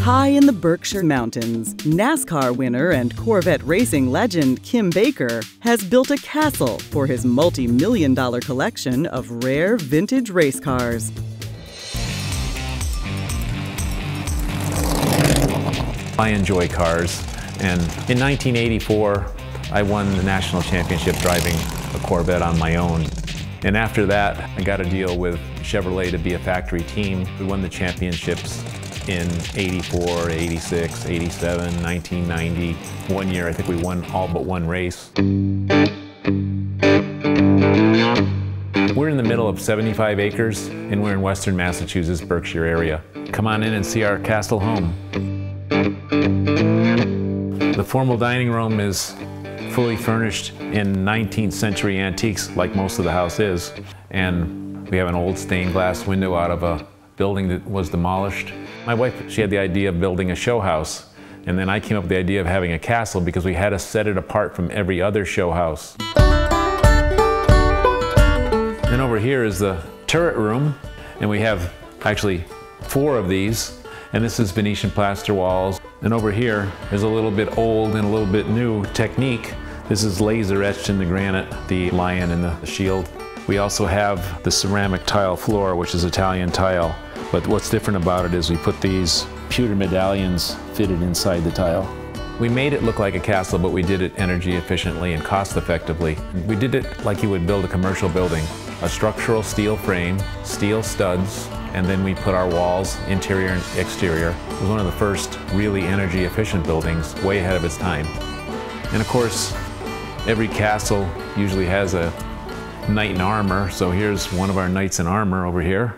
High in the Berkshire Mountains, NASCAR winner and Corvette racing legend Kim Baker has built a castle for his multi-million-dollar collection of rare vintage race cars. I enjoy cars, and in 1984, I won the national championship driving a Corvette on my own. And after that, I got a deal with Chevrolet to be a factory team. We won the championships in 84, 86, 87, 1990. One year, I think we won all but one race. We're in the middle of 75 acres, and we're in western Massachusetts, Berkshire area. Come on in and see our castle home. The formal dining room is fully furnished in 19th century antiques, like most of the house is. And we have an old stained glass window out of a building that was demolished. My wife, she had the idea of building a show house. And then I came up with the idea of having a castle because we had to set it apart from every other show house. And over here is the turret room. And we have actually 4 of these. And this is Venetian plaster walls. And over here is a little bit old and a little bit new technique. This is laser etched in the granite, the lion and the shield. We also have the ceramic tile floor, which is Italian tile. But what's different about it is we put these pewter medallions fitted inside the tile. We made it look like a castle, but we did it energy efficiently and cost effectively. We did it like you would build a commercial building. A structural steel frame, steel studs, and then we put our walls, interior and exterior. It was one of the first really energy efficient buildings, way ahead of its time. And of course, every castle usually has a knight in armor, so here's one of our knights in armor over here.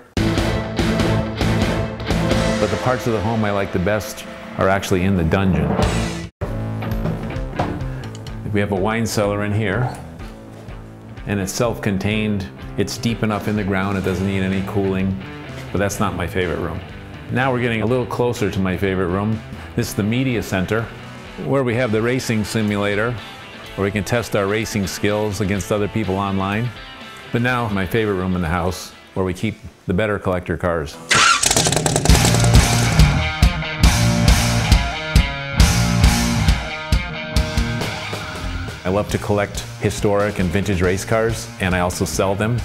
But the parts of the home I like the best are actually in the dungeon. We have a wine cellar in here, and it's self-contained. It's deep enough in the ground, it doesn't need any cooling, but that's not my favorite room. Now we're getting a little closer to my favorite room. This is the media center, where we have the racing simulator, where we can test our racing skills against other people online. But now my favorite room in the house, where we keep the better collector cars. I love to collect historic and vintage race cars, and I also sell them.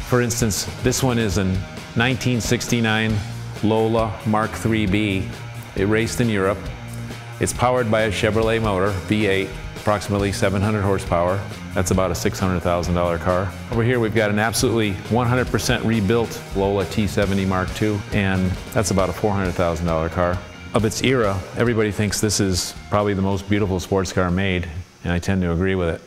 For instance, this one is an 1969 Lola Mark IIIB. It raced in Europe. It's powered by a Chevrolet motor, V8, approximately 700 horsepower. That's about a $600,000 car. Over here we've got an absolutely 100% rebuilt Lola T70 Mark II, and that's about a $400,000 car. Of its era, everybody thinks this is probably the most beautiful sports car made, and I tend to agree with it.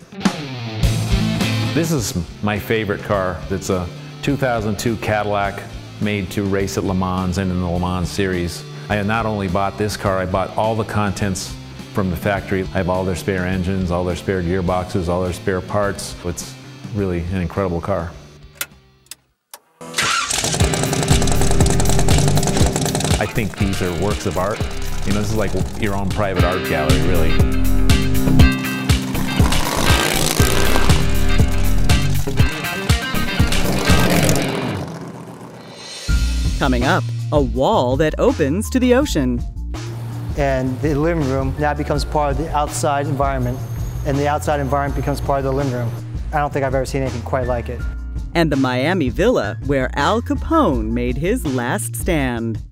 This is my favorite car. It's a 2002 Cadillac made to race at Le Mans and in the Le Mans series. I had not only bought this car, I bought all the contents from the factory. I have all their spare engines, all their spare gearboxes, all their spare parts. It's really an incredible car. I think these are works of art. You know, this is like your own private art gallery, really. Coming up, a wall that opens to the ocean. And the living room now becomes part of the outside environment, and the outside environment becomes part of the living room. I don't think I've ever seen anything quite like it. And the Miami villa where Al Capone made his last stand.